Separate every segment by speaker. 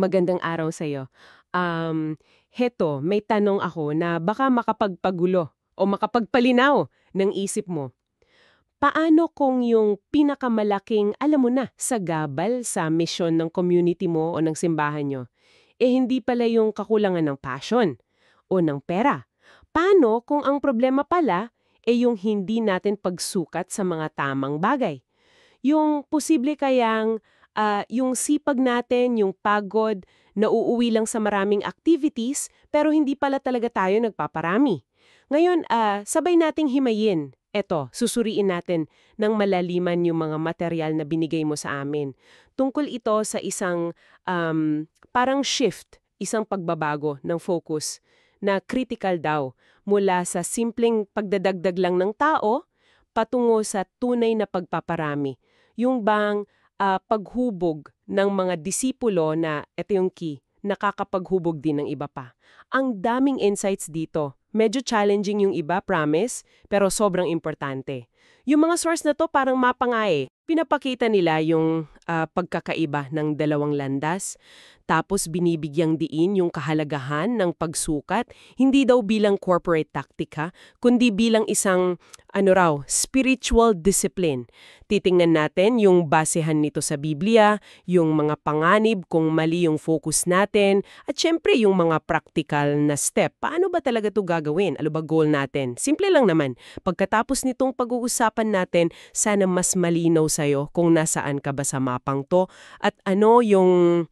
Speaker 1: Magandang araw sa'yo. Heto, may tanong ako na baka makapagpagulo o makapagpalinaw ng isip mo. Paano kung yung pinakamalaking, alam mo na, sagabal sa misyon ng community mo o ng simbahan nyo, hindi pala yung kakulangan ng passion o ng pera? Paano kung ang problema pala yung hindi natin pagsukat sa mga tamang bagay? Yung posible kayang yung sipag natin, yung pagod, nauuwi lang sa maraming activities, pero hindi pala talaga tayo nagpaparami. Ngayon, sabay nating himayin. Eto, susuriin natin ng malaliman yung mga material na binigay mo sa amin. Tungkol ito sa isang parang shift, isang pagbabago ng focus na critical daw mula sa simpleng pagdadagdag lang ng tao patungo sa tunay na pagpaparami. Yung bang paghubog ng mga disipulo na, ito yung key, nakakapaghubog din ng iba pa. Ang daming insights dito. Medyo challenging yung iba, promise, pero sobrang importante. Yung mga source na to parang mapa nga eh. Pinapakita nila yung pagkakaiba ng dalawang landas, tapos binibigyang diin yung kahalagahan ng pagsukat, hindi daw bilang corporate tactic kundi bilang isang, spiritual discipline. Titingnan natin yung basehan nito sa Biblia, yung mga panganib kung mali yung focus natin, at syempre yung mga practical na step. Paano ba talaga ito gagawin? Ano ba goal natin? Simple lang naman. Pagkatapos nitong pag-uusapan natin, sana mas malinaw sa'yo kung nasaan ka ba sa mapang to at ano yung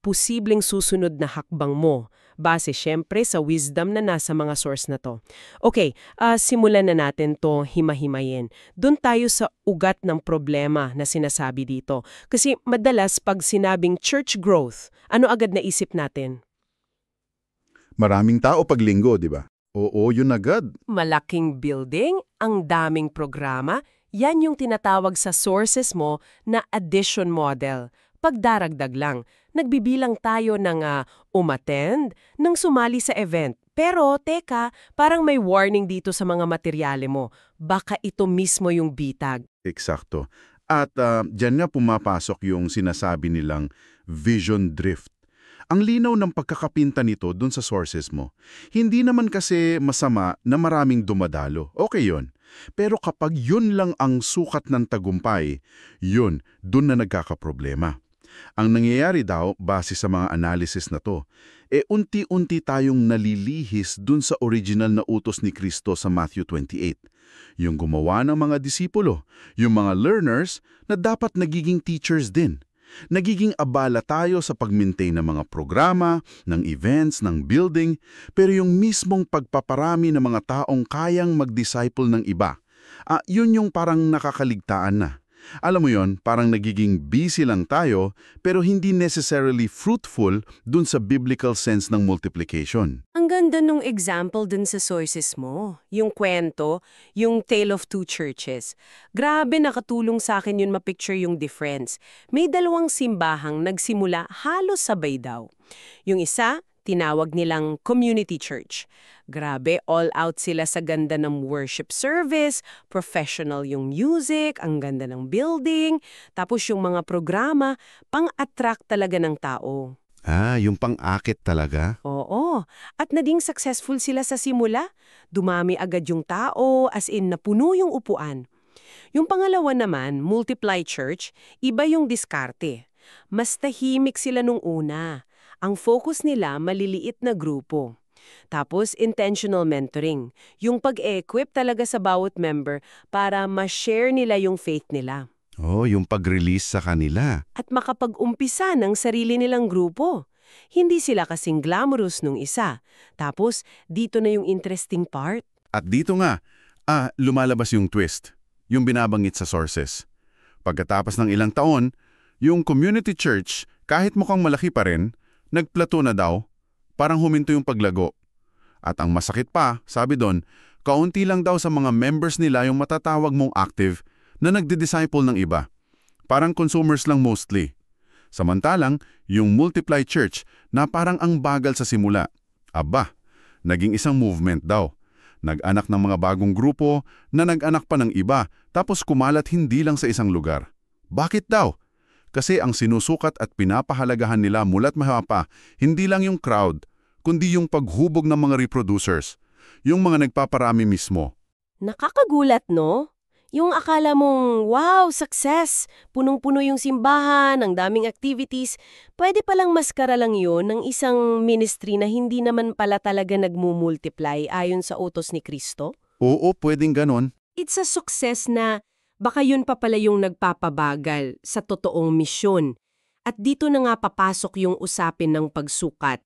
Speaker 1: posibleng susunod na hakbang mo. Base syempre sa wisdom na nasa mga source na to. Okay, simulan na natin to himahimayin. Doon tayo sa ugat ng problema na sinasabi dito. Kasi madalas pag sinabing church growth, ano agad na isip natin?
Speaker 2: Maraming tao pag linggo, di ba? Oo, yun agad.
Speaker 1: Malaking building, ang daming programa, yan yung tinatawag sa sources mo na addition model. Pagdaragdag lang, nagbibilang tayo ng umattend, ng sumali sa event. Pero, teka, parang may warning dito sa mga materyale mo. Baka ito mismo yung bitag.
Speaker 2: Eksakto. At dyan nga pumapasok yung sinasabi nilang vision drift. Ang linaw ng pagkakapinta nito dun sa sources mo. Hindi naman kasi masama na maraming dumadalo. Okay yon. Pero kapag yun lang ang sukat ng tagumpay, yun, dun na nagkakaproblema. Ang nangyayari daw, base sa mga analysis na to, unti-unti tayong nalilihis dun sa original na utos ni Kristo sa Matthew 28. Yung gumawa ng mga disipulo, yung mga learners na dapat nagiging teachers din. Nagiging abala tayo sa pag-maintain ng mga programa, ng events, ng building, pero yung mismong pagpaparami ng mga taong kayang mag-disciple ng iba, yun yung parang nakakaligtaan na. Alam mo yon, parang nagiging busy lang tayo, pero hindi necessarily fruitful dun sa biblical sense ng multiplication.
Speaker 1: Ang ganda nung example dun sa sources mo. Yung kwento, yung Tale of Two Churches. Grabe nakatulong sa akin yun mapicture yung difference. May dalawang simbahang nagsimula halos sabay daw. Yung isa, tinawag nilang community church. Grabe, all out sila sa ganda ng worship service, professional yung music, ang ganda ng building, tapos yung mga programa, pang-attract talaga ng tao.
Speaker 2: Yung pang-akit talaga?
Speaker 1: Oo, at naging successful sila sa simula. Dumami agad yung tao, as in napuno yung upuan. Yung pangalawa naman, Multiply Church, iba yung diskarte. Mas tahimik sila nung una. Ang focus nila, maliliit na grupo. Tapos, intentional mentoring. Yung pag-equip talaga sa bawat member para ma-share nila yung faith nila.
Speaker 2: Yung pag-release sa kanila.
Speaker 1: At makapag-umpisa ng sarili nilang grupo. Hindi sila kasing glamorous nung isa. Tapos, dito na yung interesting part.
Speaker 2: At dito nga, lumalabas yung twist, yung binabanggit sa sources. Pagkatapos ng ilang taon, yung community church, kahit mukhang malaki pa rin, nagplato na daw, parang huminto yung paglago. At ang masakit pa, sabi doon, kaunti lang daw sa mga members nila yung matatawag mong active na nagdi-disciple ng iba. Parang consumers lang mostly. Samantalang, yung Multiply Church na parang ang bagal sa simula. Aba, naging isang movement daw. Nag-anak ng mga bagong grupo na nag-anak pa ng iba tapos kumalat hindi lang sa isang lugar. Bakit daw? Kasi ang sinusukat at pinapahalagahan nila mula't mahapa, hindi lang yung crowd, kundi yung paghubog ng mga reproducers, yung mga nagpaparami mismo.
Speaker 3: Nakakagulat, no? Yung akala mong, wow, success! Punong-puno yung simbahan, ang daming activities. Pwede palang maskara lang yun ng isang ministry na hindi naman pala talaga nagmumultiply ayon sa utos ni Kristo?
Speaker 2: Oo, pwedeng ganon.
Speaker 3: It's a success na baka yun pa pala yung nagpapabagal sa totoong misyon. At dito na nga papasok yung usapin ng pagsukat.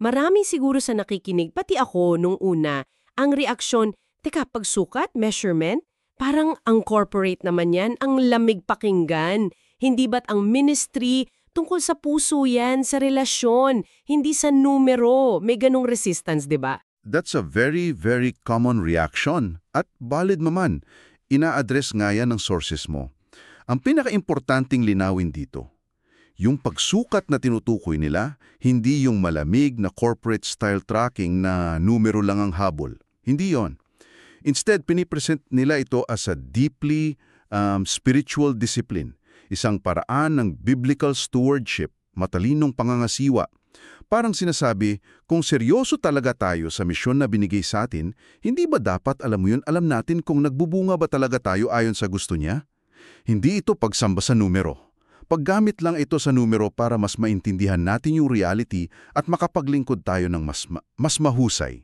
Speaker 3: Marami siguro sa nakikinig, pati ako nung una, ang reaksyon, teka, pagsukat, measurement? Parang ang corporate naman yan, ang lamig pakinggan. Hindi ba't ang ministry tungkol sa puso yan, sa relasyon, hindi sa numero? May ganong resistance, di ba?
Speaker 2: That's a very, very common reaction. At valid naman, ina-address nga yan ng sources mo. Ang pinaka-importanting linawin dito, yung pagsukat na tinutukoy nila, hindi yung malamig na corporate style tracking na numero lang ang habol. Hindi yon. Instead, pinipresent nila ito as a deeply spiritual discipline, isang paraan ng biblical stewardship, matalinong pangangasiwa. Parang sinasabi, kung seryoso talaga tayo sa misyon na binigay sa atin, hindi ba dapat alam natin kung nagbubunga ba talaga tayo ayon sa gusto niya? Hindi ito pagsamba sa numero. Paggamit lang ito sa numero para mas maintindihan natin yung reality at makapaglingkod tayo ng mas mahusay.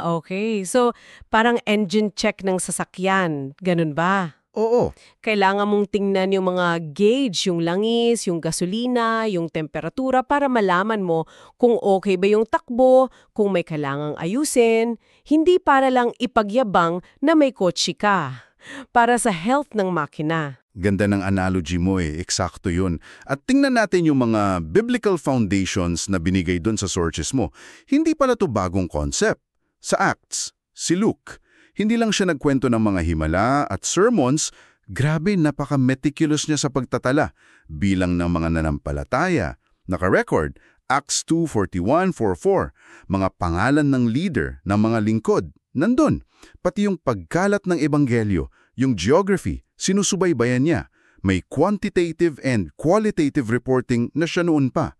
Speaker 3: Okay. So, parang engine check ng sasakyan. Ganun ba?
Speaker 2: Oo,
Speaker 3: Kailangan mong tingnan yung mga gauge, yung langis, yung gasolina, yung temperatura para malaman mo kung okay ba yung takbo, kung may kailangang ayusin. Hindi para lang ipagyabang na may kotse ka. Para sa health ng makina.
Speaker 2: ganda ng analogy mo eksakto yun. At tingnan natin yung mga biblical foundations na binigay doon sa sources mo. Hindi pala to bagong concept. Sa Acts, si Luke, hindi lang siya nagkwento ng mga himala at sermons, grabe napaka-meticulous niya sa pagtatala bilang ng mga nanampalataya. Naka-record, Acts 2:41-44, mga pangalan ng leader, ng mga lingkod, nandun. Pati yung pagkalat ng ebanghelyo, yung geography, sinusubaybayan niya. May quantitative and qualitative reporting na siya noon pa.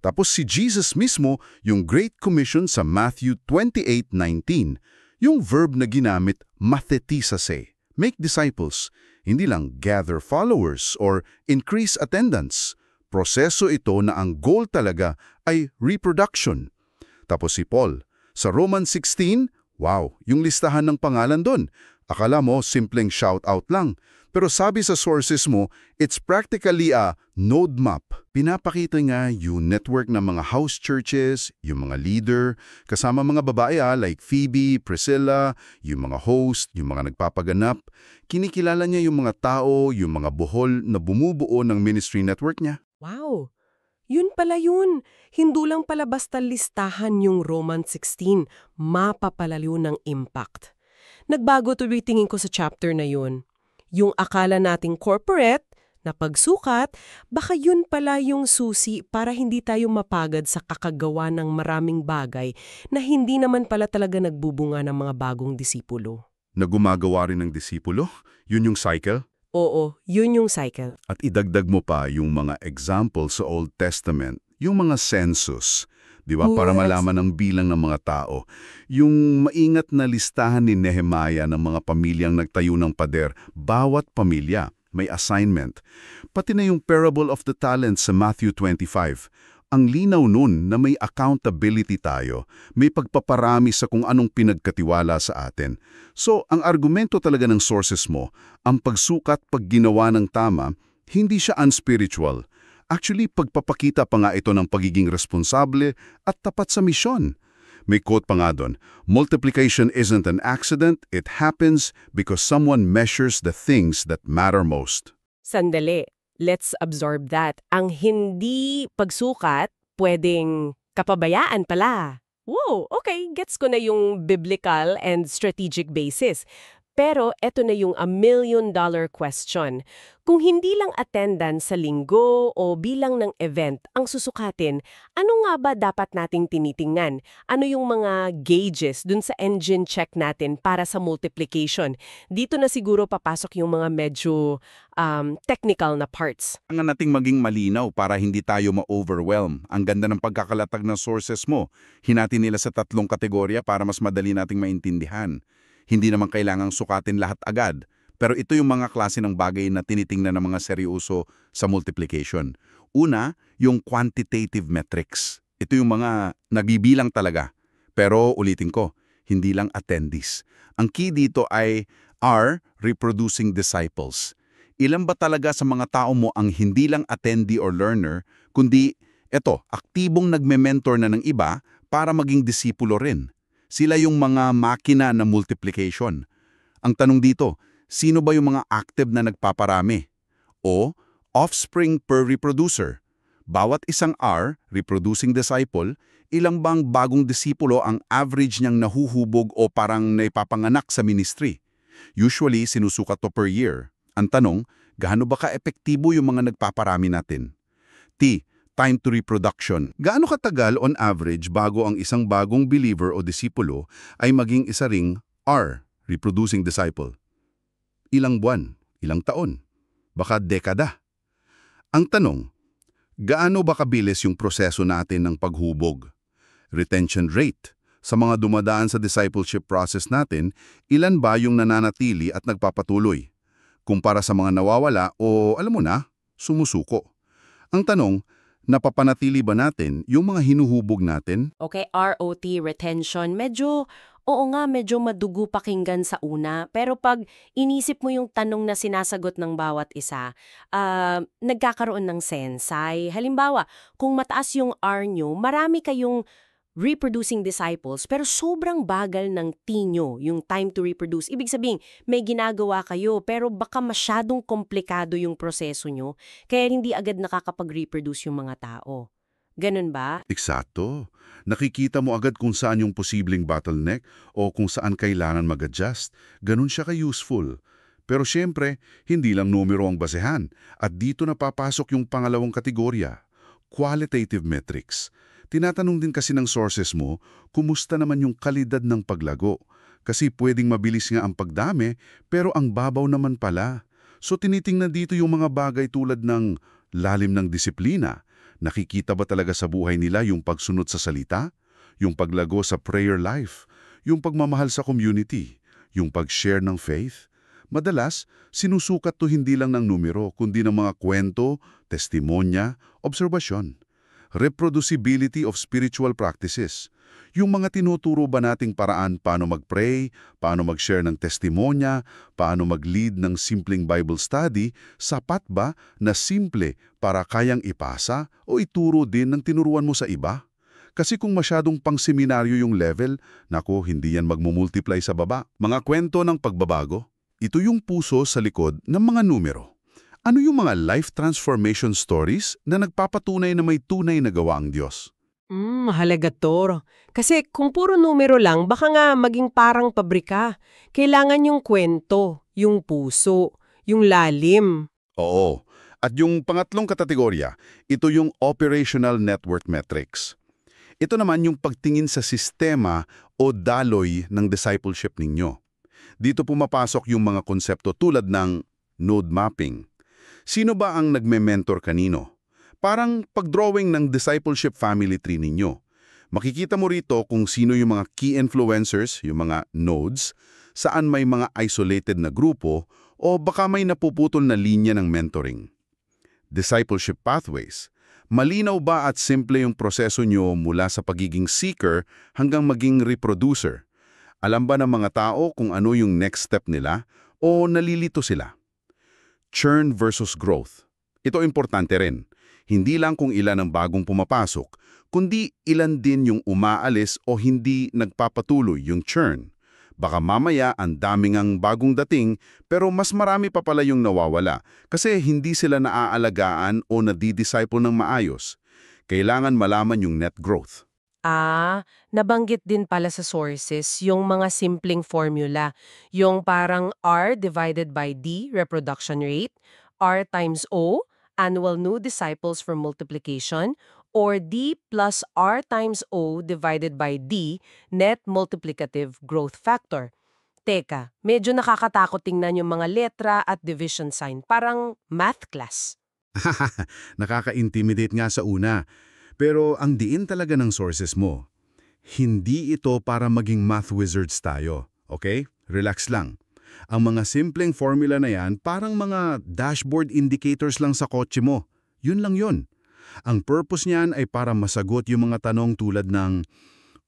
Speaker 2: Tapos si Jesus mismo, yung Great Commission sa Matthew 28:19, yung verb na ginamit, mathetisase, make disciples, hindi lang gather followers or increase attendance. Proseso ito na ang goal talaga ay reproduction. Tapos si Paul, sa Romans 16, wow, yung listahan ng pangalan doon. Akala mo simpleng shout-out lang. Pero sabi sa sources mo, it's practically a node map. Pinapakita nga yung network ng mga house churches, yung mga leader, kasama mga babae like Phoebe, Priscilla, yung mga host, yung mga nagpapaganap. Kinikilala niya yung mga tao, yung mga buhol na bumubuo ng ministry network niya.
Speaker 3: Wow! Yun pala yun. Hindi lang pala basta listahan yung Romans 16. Mapapalayo ng impact. Nagbago tuloy tingin ko sa chapter na yun. Yung akala nating corporate, na pagsukat, baka yun pala yung susi para hindi tayo mapagad sa kakagawa ng maraming bagay na hindi naman pala talaga nagbubunga ng mga bagong disipulo.
Speaker 2: Na gumagawa rin ng disipulo, yun yung cycle.
Speaker 3: Oo, yun yung cycle.
Speaker 2: At idagdag mo pa yung mga example sa Old Testament, yung mga census, di ba? Para
Speaker 3: Yes.
Speaker 2: malaman ang bilang ng mga tao. Yung maingat na listahan ni Nehemiah ng mga pamilyang nagtayo ng pader, bawat pamilya may assignment. Pati na yung parable of the talents sa Matthew 25. Ang linaw nun na may accountability tayo, may pagpaparami sa kung anong pinagkatiwala sa atin. So, ang argumento talaga ng sources mo, ang pagsukat pag ginawa ng tama, hindi siya unspiritual. Actually, pagpapakita pa nga ito ng pagiging responsable at tapat sa misyon. May quote pa nga doon, multiplication isn't an accident, it happens because someone measures the things that matter most.
Speaker 3: Sandali, let's absorb that. Ang hindi pagsukat, pwedeng kapabayaan pala. Wow, okay, gets ko na yung biblical and strategic basis. Pero eto na yung $1,000,000 question. Kung hindi lang attendance sa linggo o bilang ng event ang susukatin, ano nga ba dapat nating tinitingnan? Ano yung mga gauges dun sa engine check natin para sa multiplication? Dito na siguro papasok yung mga medyo technical na parts.
Speaker 2: Kailangan nating maging malinaw para hindi tayo ma-overwhelm. Ang ganda ng pagkakalatag ng sources mo. Hinati nila sa 3 kategorya para mas madali nating maintindihan. Hindi naman kailangang sukatin lahat agad. Pero ito yung mga klase ng bagay na tinitingnan ng mga seryoso sa multiplication. Una, yung quantitative metrics. Ito yung mga nabibilang talaga. Pero ulitin ko, hindi lang attendees. Ang key dito ay are reproducing disciples. Ilan ba talaga sa mga tao mo ang hindi lang attendee or learner, kundi aktibong nagme-mentor na ng iba para maging disipulo rin. Sila yung mga makina na multiplication. Ang tanong dito, sino ba yung mga active na nagpaparami? O offspring per reproducer? Bawat isang R, reproducing disciple, ilang bang bagong disipulo ang average niyang nahuhubog o parang naipapanganak sa ministry? Usually, sinusukat to per year. Ang tanong, gaano ba ka-epektibo yung mga nagpaparami natin? Time to reproduction. Gaano katagal on average bago ang isang bagong believer o disipulo ay maging isa ring R, reproducing disciple? Ilang buwan? Ilang taon? Baka dekada? Ang tanong, gaano ba kabilis yung proseso natin ng paghubog? Retention rate. Sa mga dumadaan sa discipleship process natin, ilan ba yung nananatili at nagpapatuloy? Kumpara sa mga nawawala o, alam mo na, sumusuko. Ang tanong, napapanatili ba natin yung mga hinuhubog natin?
Speaker 3: Okay, ROT, retention, medyo madugo pakinggan sa una. Pero pag inisip mo yung tanong na sinasagot ng bawat isa, nagkakaroon ng sensay. Halimbawa, kung mataas yung R nyo, marami kayong reproducing disciples, pero sobrang bagal ng T nyo, yung time to reproduce. Ibig sabihin, may ginagawa kayo, pero baka masyadong komplikado yung proseso nyo, kaya hindi agad nakakapag-reproduce yung mga tao. Ganun ba?
Speaker 2: Eksakto. Nakikita mo agad kung saan yung posibleng bottleneck o kung saan kailangan mag-adjust. Ganun siya ka-useful. Pero syempre, hindi lang numero ang basehan. At dito na papasok yung pangalawang kategorya, qualitative metrics. Tinatanong din kasi ng sources mo, kumusta naman yung kalidad ng paglago? Kasi pwedeng mabilis nga ang pagdami, pero ang babaw naman pala. So tinitingnan dito yung mga bagay tulad ng lalim ng disiplina. Nakikita ba talaga sa buhay nila yung pagsunod sa salita? Yung paglago sa prayer life? Yung pagmamahal sa community? Yung pag-share ng faith? Madalas, sinusukat to hindi lang ng numero, kundi ng mga kwento, testimonya, obserbasyon. Reproducibility of spiritual practices. Yung mga tinuturo ba nating paraan paano mag-pray, paano mag-share ng testimonya, paano mag-lead ng simpleng Bible study, sapat ba na simple para kayang ipasa o ituro din ng tinuruan mo sa iba? Kasi kung masyadong pang-seminaryo yung level, nako, hindi yan magmumultiply sa baba. Mga kwento ng pagbabago, ito yung puso sa likod ng mga numero. Ano yung mga life transformation stories na nagpapatunay na may tunay na gawa ang Diyos?
Speaker 1: Mahalaga to. Kasi kung puro numero lang, baka nga maging parang pabrika. Kailangan yung kwento, yung puso, yung lalim.
Speaker 2: Oo. At yung pangatlong kategorya, ito yung operational network metrics. Ito naman yung pagtingin sa sistema o daloy ng discipleship ninyo. Dito pumapasok yung mga konsepto tulad ng node mapping. Sino ba ang nagme-mentor kanino? Parang pag-drawing ng discipleship family tree ninyo. Makikita mo rito kung sino yung mga key influencers, yung mga nodes, saan may mga isolated na grupo o baka may napuputol na linya ng mentoring. Discipleship pathways. Malinaw ba at simple yung proseso nyo mula sa pagiging seeker hanggang maging reproducer? Alam ba ng mga tao kung ano yung next step nila o nalilito sila? Churn versus growth. Ito importante rin. Hindi lang kung ilan ang bagong pumapasok, kundi ilan din yung umaalis o hindi nagpapatuloy yung churn. Baka mamaya ang daming ang bagong dating pero mas marami pa pala yung nawawala kasi hindi sila naaalagaan o nadidisciple ng maayos. Kailangan malaman yung net growth.
Speaker 3: Nabanggit din pala sa sources yung mga simpleng formula. Yung parang R divided by D, reproduction rate, R times O, annual new disciples for multiplication, or D plus R times O divided by D, net multiplicative growth factor. Teka, medyo nakakatakot tingnan yung mga letra at division sign. Parang math class.
Speaker 2: Nakaka-intimidate nga sa una. Pero ang diin talaga ng sources mo, hindi ito para maging math wizards tayo, okay? Relax lang. Ang mga simpleng formula na yan, parang mga dashboard indicators lang sa kotse mo. Yun lang yun. Ang purpose niyan ay para masagot yung mga tanong tulad ng,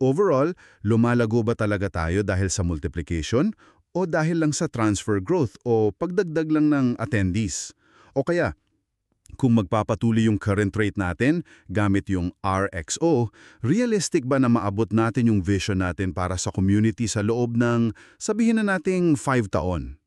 Speaker 2: overall, lumalago ba talaga tayo dahil sa multiplication o dahil lang sa transfer growth o pagdagdag lang ng attendees? O kaya, kung magpapatuloy yung current rate natin gamit yung RXO, realistic ba na maabot natin yung vision natin para sa community sa loob ng, sabihin na nating 5 taon?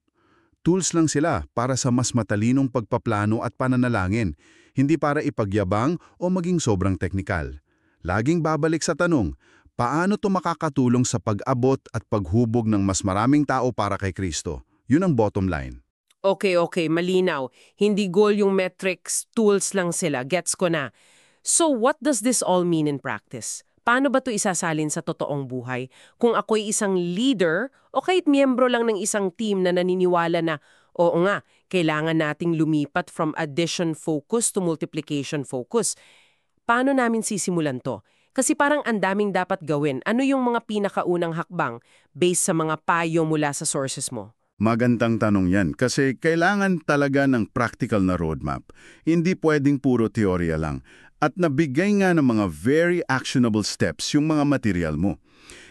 Speaker 2: Tools lang sila para sa mas matalinong pagpaplano at pananalangin, hindi para ipagyabang o maging sobrang teknikal. Laging babalik sa tanong, paano to makakatulong sa pag-abot at paghubog ng mas maraming tao para kay Kristo? Yun ang bottom line.
Speaker 1: Okay, malinaw. Hindi goal yung metrics, tools lang sila. Gets ko na. So what does this all mean in practice? Paano ba to isasalin sa totoong buhay? Kung ako'y isang leader o kahit miyembro lang ng isang team na naniniwala na, oo nga, kailangan nating lumipat from addition focus to multiplication focus. Paano namin sisimulan to? Kasi parang ang daming dapat gawin. Ano yung mga pinakaunang hakbang based sa mga payo mula sa sources mo?
Speaker 2: Magandang tanong yan kasi kailangan talaga ng practical na roadmap. Hindi pwedeng puro teorya lang. At nabigay nga ng mga very actionable steps yung mga material mo.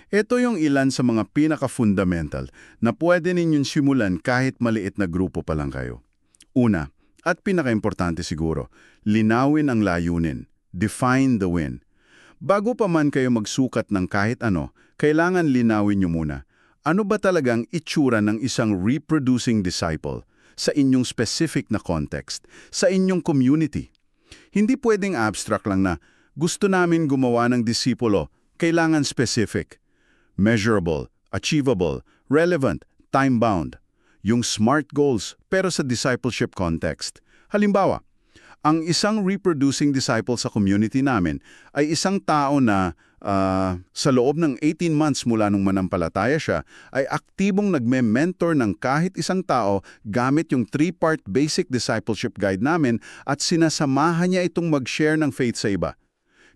Speaker 2: Ito yung ilan sa mga pinaka-fundamental na pwede ninyong simulan kahit maliit na grupo pa lang kayo. Una, at pinaka-importante siguro, linawin ang layunin. Define the win. Bago pa man kayo magsukat ng kahit ano, kailangan linawin nyo muna. Ano ba talagang itsura ng isang reproducing disciple sa inyong specific na context, sa inyong community? Hindi pwedeng abstract lang na gusto namin gumawa ng disipulo, kailangan specific, measurable, achievable, relevant, time-bound. Yung SMART goals pero sa discipleship context. Halimbawa, ang isang reproducing disciple sa community namin ay isang tao na sa loob ng 18 months mula nung manampalataya siya, ay aktibong nagme-mentor ng kahit isang tao gamit yung 3-part basic discipleship guide namin at sinasamahan niya itong mag-share ng faith sa iba.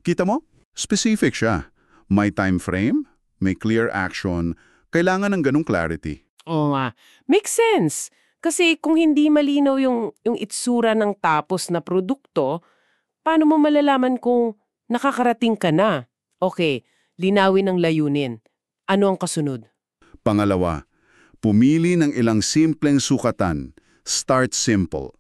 Speaker 2: Kita mo? Specific siya. May time frame, may clear action, kailangan ng ganung clarity.
Speaker 1: Oo nga. Makes sense. Kasi kung hindi malinaw yung itsura ng tapos na produkto, paano mo malalaman kung nakakarating ka na? Okay, linawin ang layunin. Ano ang kasunod?
Speaker 2: Pangalawa, pumili ng ilang simpleng sukatan. Start simple.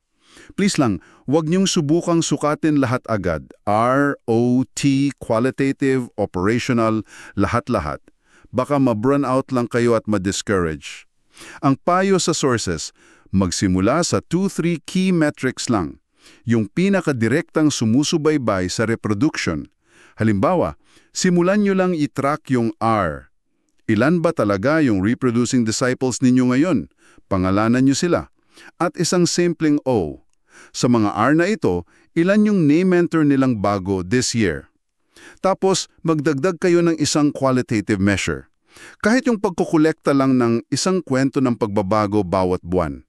Speaker 2: Please lang, huwag niyong subukang sukatin lahat agad. ROT, qualitative, operational, lahat-lahat. Baka ma-burn out lang kayo at ma-discourage. Ang payo sa sources, magsimula sa 2-3 key metrics lang. Yung pinakadirektang sumusubaybay sa reproduction. Halimbawa, simulan nyo lang i-track yung R. Ilan ba talaga yung reproducing disciples ninyo ngayon? Pangalanan nyo sila. At isang simpleng O. Sa mga R na ito, ilan yung name-mentor nilang bago this year? Tapos, magdagdag kayo ng isang qualitative measure. Kahit yung pagkukolekta lang ng isang kwento ng pagbabago bawat buwan.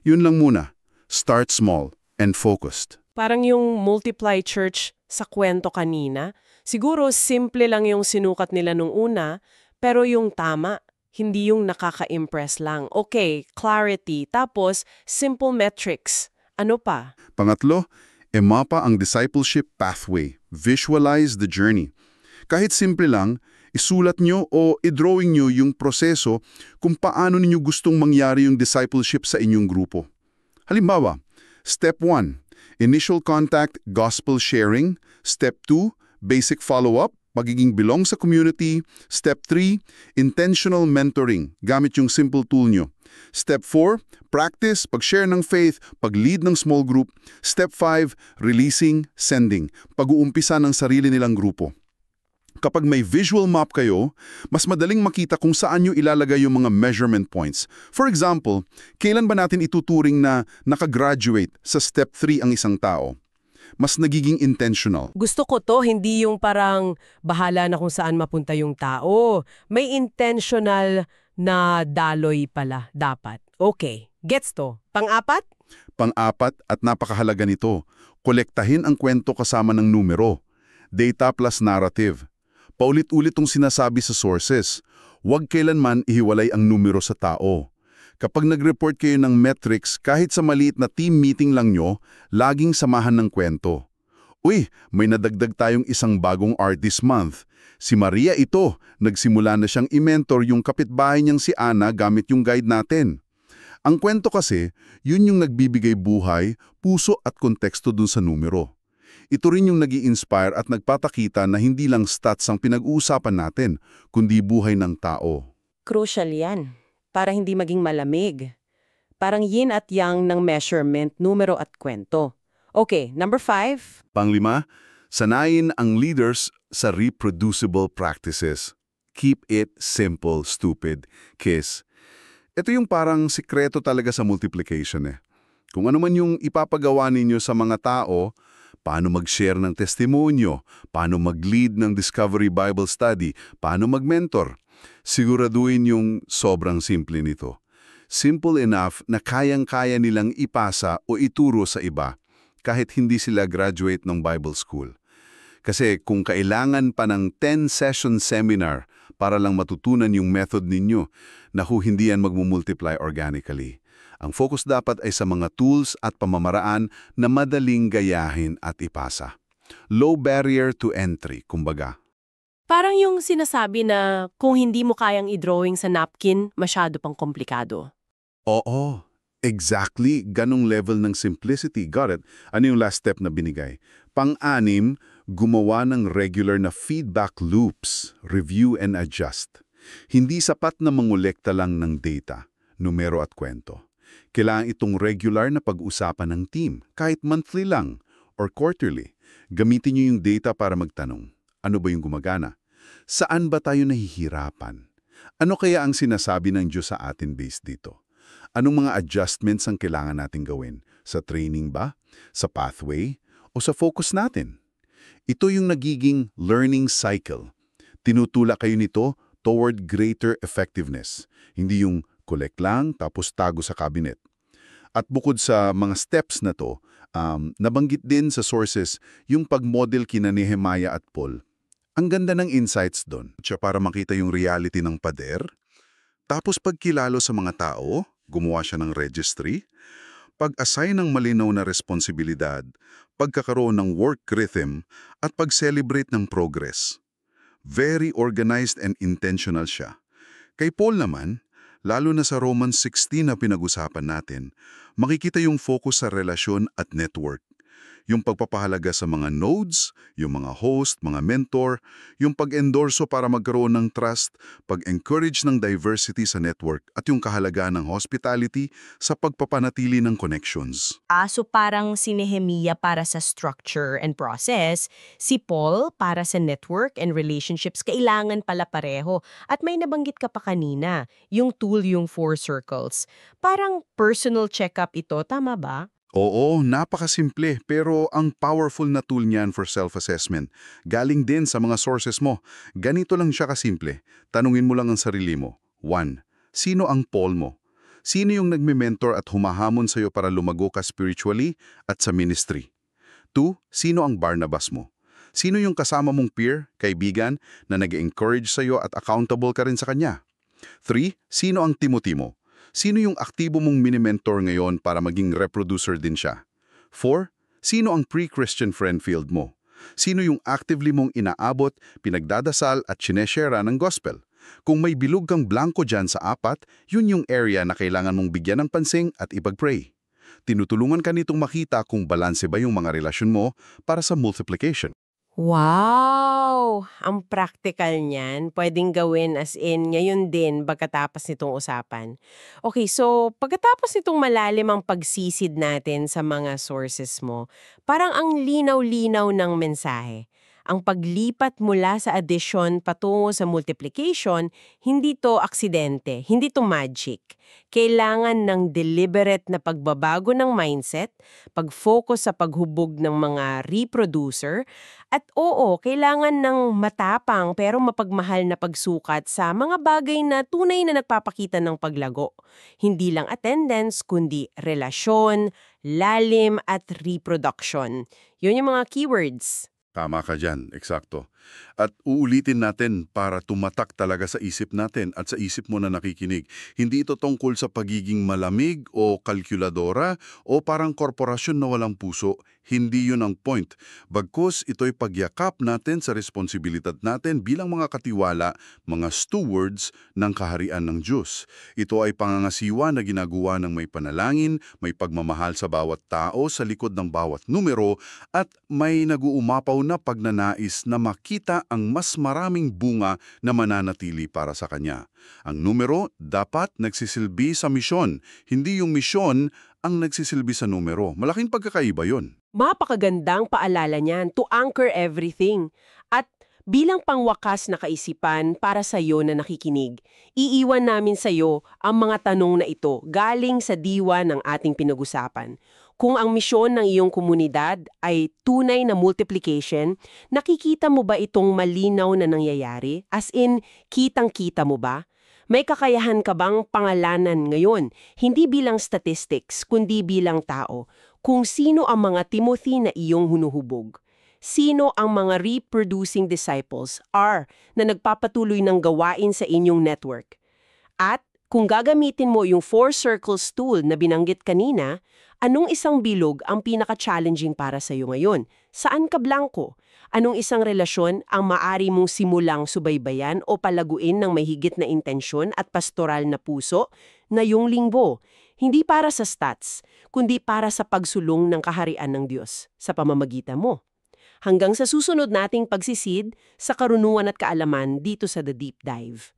Speaker 2: Yun lang muna. Start small and focused.
Speaker 1: Parang yung multiply church sa kwento kanina. Siguro simple lang yung sinukat nila nung una, pero yung tama, hindi yung nakaka-impress lang. Okay, clarity, tapos simple metrics. Ano pa?
Speaker 2: Pangatlo, emapa ang discipleship pathway. Visualize the journey. Kahit simple lang, isulat nyo o i-drawing nyo yung proseso kung paano ninyo gustong mangyari yung discipleship sa inyong grupo. Halimbawa, Step 1, initial contact, gospel sharing. Step 2, basic follow-up, pagiging belong sa community. Step 3, intentional mentoring, gamit yung simple tool nyo. Step 4, practice, pag-share ng faith, pag-lead ng small group. Step 5, releasing, sending, pag-uumpisa ng sarili nilang grupo. Kapag may visual map kayo, mas madaling makita kung saan nyo ilalagay yung mga measurement points. For example, kailan ba natin ituturing na nakagraduate sa step 3 ang isang tao? Mas nagiging intentional.
Speaker 3: Gusto ko to, hindi yung parang bahala na kung saan mapunta yung tao. May intentional na daloy pala dapat. Okay, gets to. Pang-apat?
Speaker 2: Pang-apat at napakahalaga nito, kolektahin ang kwento kasama ng numero. Data plus narrative. Paulit-ulit tong sinasabi sa sources, huwag kailanman ihiwalay ang numero sa tao. Kapag nag-report kayo ng metrics, kahit sa maliit na team meeting lang nyo, laging samahan ng kwento. Uy, may nadagdag tayong isang bagong art this month. Si Maria ito, nagsimula na siyang i-mentor yung kapitbahay niyang si Ana gamit yung guide natin. Ang kwento kasi, yun yung nagbibigay buhay, puso at konteksto dun sa numero. Ito rin yung nag-i-inspire at nagpatakita na hindi lang stats ang pinag-uusapan natin, kundi buhay ng tao.
Speaker 3: Crucial yan. Para hindi maging malamig. Parang yin at yang ng measurement, numero at kwento. Okay, number 5.
Speaker 2: Panglima, sanayin ang leaders sa reproducible practices. Keep it simple, stupid, kiss. Ito yung parang sikreto talaga sa multiplication eh. Kung ano man yung ipapagawa ninyo sa mga tao, paano mag-share ng testimonyo, paano mag-lead ng Discovery Bible Study, paano mag-mentor, siguraduhin yung sobrang simple nito. Simple enough na kayang-kaya nilang ipasa o ituro sa iba kahit hindi sila graduate ng Bible School. Kasi kung kailangan pa ng 10-session seminar para lang matutunan yung method ninyo, naku hindi yan magmumultiply organically. Ang focus dapat ay sa mga tools at pamamaraan na madaling gayahin at ipasa. Low barrier to entry, kumbaga.
Speaker 3: Parang yung sinasabi na kung hindi mo kayang i-drawing sa napkin, masyado pang komplikado.
Speaker 2: Oo, exactly. Ganong level ng simplicity. Got it. Ano yung last step na binigay? Pang-anim, gumawa ng regular na feedback loops, review and adjust. Hindi sapat na mangolekta lang ng data, numero at kwento. Kailangan itong regular na pag-usapan ng team, kahit monthly lang or quarterly. Gamitin niyo yung data para magtanong, ano ba yung gumagana? Saan ba tayo nahihirapan? Ano kaya ang sinasabi ng Diyos sa atin based dito? Anong mga adjustments ang kailangan natin gawin? Sa training ba? Sa pathway? O sa focus natin? Ito yung nagiging learning cycle. Tinutulak kayo nito toward greater effectiveness. Hindi yung collect lang, tapos tago sa cabinet. At bukod sa mga steps na to, nabanggit din sa sources yung pag-model kina Nehemiah at Paul. Ang ganda ng insights doon. Siya para makita yung reality ng pader. Tapos pagkilalo sa mga tao, gumawa siya ng registry. Pag-assign ng malinaw na responsibilidad, pagkakaroon ng work rhythm, at pag-celebrate ng progress. Very organized and intentional siya. Kay Paul naman, lalo na sa Romans 16 na pinag-usapan natin, makikita yung focus sa relasyon at network. Yung pagpapahalaga sa mga nodes, yung mga host, mga mentor, yung pag-endorso para magkaroon ng trust, pag-encourage ng diversity sa network, at yung kahalagaan ng hospitality sa pagpapanatili ng connections.
Speaker 4: So parang si Nehemiah para sa structure and process, si Paul para sa network and relationships, kailangan pala pareho. At may nabanggit ka pa kanina, yung tool yung 4 circles. Parang personal check-up ito, tama ba?
Speaker 2: Oo, napakasimple pero ang powerful na tool niyan for self-assessment. Galing din sa mga sources mo. Ganito lang siya kasimple. Tanungin mo lang ang sarili mo. 1. Sino ang Paul mo? Sino yung nagme-mentor at humahamon sa'yo para lumago ka spiritually at sa ministry? 2. Sino ang Barnabas mo? Sino yung kasama mong peer, kaibigan, na nag-encourage sa'yo at accountable ka rin sa kanya? 3. Sino ang Timothy mo? Sino yung aktibo mong mini-mentor ngayon para maging reproducer din siya? 4. Sino ang pre-Christian friend field mo? Sino yung actively mong inaabot, pinagdadasal at sineshare ng gospel? Kung may bilog kang blanco dyan sa 4, yun yung area na kailangan mong bigyan ng pansing at ipag-pray. Tinutulungan ka nitong makita kung balanse ba yung mga relasyon mo para sa multiplication.
Speaker 3: Wow! Ang practical niyan, pwedeng gawin as in ngayon din pagkatapos nitong usapan. Okay, so pagkatapos nitong malalim ang pagsisid natin sa mga sources mo, parang ang linaw-linaw ng mensahe.
Speaker 4: Ang paglipat mula sa addition patungo sa multiplication, hindi to aksidente, hindi to magic. Kailangan ng deliberate na pagbabago ng mindset, pag-focus sa paghubog ng mga reproducer, at oo, kailangan ng matapang pero mapagmahal na pagsukat sa mga bagay na tunay na nagpapakita ng paglago. Hindi lang attendance, kundi relasyon, lalim at reproduction. Yun yung mga keywords.
Speaker 2: Tama ka dyan, eksakto. At uulitin natin para tumatak talaga sa isip natin at sa isip mo na nakikinig. Hindi ito tungkol sa pagiging malamig o kalkuladora o parang korporasyon na walang puso. Hindi yun ang point. Bagkus ito'y pagyakap natin sa responsibilidad natin bilang mga katiwala, mga stewards ng kaharian ng Diyos. Ito ay pangangasiwa na ginagawa ng may panalangin, may pagmamahal sa bawat tao sa likod ng bawat numero at may naguumapaw na pagnanais na makita ang mas maraming bunga na mananatili para sa Kanya. Ang numero dapat nagsisilbi sa misyon, hindi yung misyon ang nagsisilbi sa numero. Malaking pagkakaiba yon.
Speaker 1: Mapakagandang paalala niyan, to anchor everything. At bilang pangwakas na kaisipan para sa iyo na nakikinig, iiwan namin sa iyo ang mga tanong na ito galing sa diwa ng ating pinag-usapan. Kung ang misyon ng iyong komunidad ay tunay na multiplication, nakikita mo ba itong malinaw na nangyayari? As in, kitang-kita mo ba? May kakayahan ka bang pangalanan ngayon, hindi bilang statistics, kundi bilang tao, kung sino ang mga Timothy na iyong hunuhubog? Sino ang mga reproducing disciples, R, na nagpapatuloy ng gawain sa inyong network? At kung gagamitin mo yung 4 circles tool na binanggit kanina, anong isang bilog ang pinaka-challenging para sa iyo ngayon? Saan ka blanko? Anong isang relasyon ang maari mong simulang subaybayan o palaguin ng may higit na intensyon at pastoral na puso ngayong linggo? Hindi para sa stats, kundi para sa pagsulong ng kaharian ng Diyos sa pamamagitan mo. Hanggang sa susunod nating pagsisid sa karunungan at kaalaman dito sa The Deep Dive.